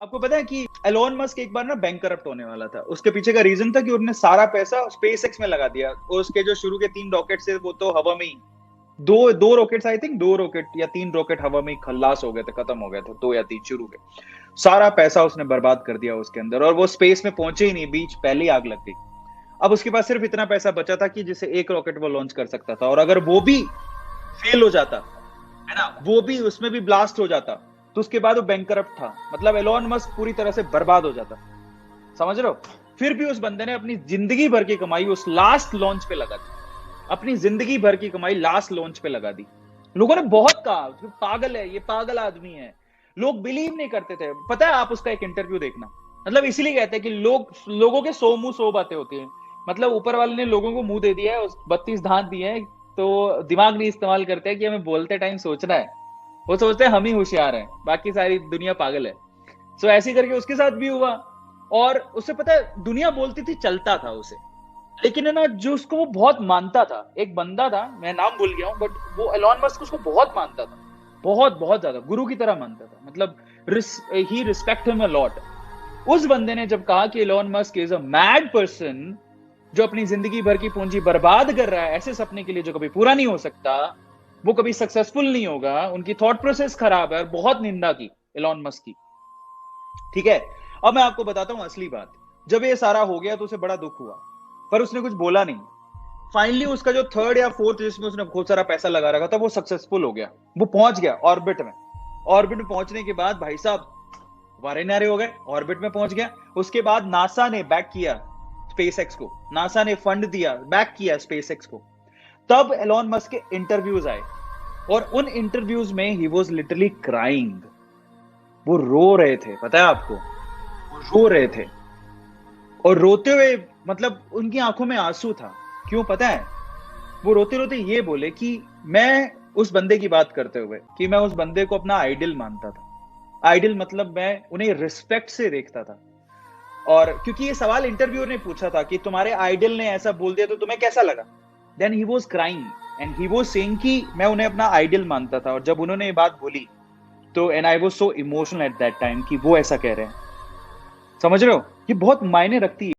आपको पता है कि एलोन मस्क एक बार ना बैंक करप्ट होने वाला था। उसके पीछे का रीजन था कि उन्होंने सारा पैसा स्पेसएक्स में लगा दिया और उसके जो शुरू के 3 रॉकेट थे वो तो हवा में ही, दो रॉकेट्स, आई थिंक 2 रॉकेट या 3 रॉकेट हवा में ही खल्लास हो गए थे, खत्म हो गए थे, 2 या 3 शुरू के। सारा पैसा उसने बर्बाद कर दिया उसके अंदर और वो स्पेस में पहुंचे ही नहीं, बीच पहले ही आग लग गई। अब उसके पास सिर्फ इतना पैसा बचा था कि जिसे एक रॉकेट वो लॉन्च कर सकता था, और अगर वो भी फेल हो जाता है ना, वो भी उसमें भी ब्लास्ट हो जाता, तो उसके बाद वो बैंकरप्ट था। मतलब एलोन मस्क पूरी तरह से बर्बाद हो जाता, समझ रहे हो। फिर भी उस बंदे ने अपनी जिंदगी भर की कमाई उस लास्ट लॉन्च पे लगा दी, अपनी जिंदगी भर की कमाई लास्ट लॉन्च पे लगा दी। लोगों ने बहुत कहा पागल है, ये पागल आदमी है, लोग बिलीव नहीं करते थे। पता है, आप उसका एक इंटरव्यू देखना, मतलब इसीलिए कहते हैं कि लोगों के 100 मुंह 100 बातें होती हैं। मतलब ऊपर वाले ने लोगों को मुंह दे दिया है, 32 दांत दिए हैं, तो दिमाग नहीं इस्तेमाल करते हैं कि हमें बोलते टाइम सोचना है। वो सोचते हैं हम ही होशियार हैं, बाकी सारी दुनिया पागल है। सो ऐसे करके उसके साथ भी हुआ। और उससे पता है, दुनिया बोलती थी चलता था उसे, लेकिन है ना, जो उसको वो बहुत मानता था, एक बंदा था, मैं नाम भूल गया हूं, बट वो एलॉन मस्क उसको बहुत मानता था, बहुत बहुत ज्यादा गुरु की तरह मानता था। मतलब ही रिस्पेक्ट हिम अ लॉट। उस बंदे ने जब कहा कि Elon Musk is a mad person, जो अपनी जिंदगी भर की पूंजी बर्बाद कर रहा है ऐसे सपने के लिए जो कभी पूरा नहीं हो सकता, वो कभी सक्सेसफुल नहीं होगा, उनकी थॉट प्रोसेस खराब है, और बहुत निंदा की एलॉन मस्क की। ठीक है, अब मैं आपको बताता हूं असली बात। जब ये सारा हो गया तो उसे बड़ा दुख हुआ, पर उसने कुछ बोला नहीं। फाइनली उसका जो थर्ड या फोर्थ, जिसमें उसने बहुत सारा पैसा लगा रखा था, वो सक्सेसफुल हो गया, वो पहुंच गया ऑर्बिट में। ऑर्बिट में पहुंचने के बाद भाई साहब वारे नारे हो गए, ऑर्बिट में पहुंच गया। उसके बाद नासा ने बैक किया स्पेसएक्स को, नासा ने फंड दिया, बैक किया स्पेसएक्स को। तब एलॉन मस्क के इंटरव्यूज आए, और उन इंटरव्यूज में ही वाज लिटरली क्राइंग। वो रो रहे थे, पता है आपको, वो रो रहे थे, और रोते हुए मतलब उनकी आंखों में आंसू था। क्यों पता है? वो रोते रोते ये बोले कि मैं उस बंदे की बात करते हुए, कि मैं उस बंदे को अपना आइडल मानता था। आइडल मतलब मैं उन्हें रिस्पेक्ट से देखता था। और क्योंकि ये सवाल इंटरव्यूअर ने पूछा था कि तुम्हारे आइडल ने ऐसा बोल दिया तो तुम्हें कैसा लगा, then he was crying and he was saying कि मैं उन्हें अपना आइडल मानता था, और जब उन्होंने ये बात बोली तो and I was so emotional at that time कि वो ऐसा कह रहे हैं। समझ रहे हो, ये बहुत मायने रखती है।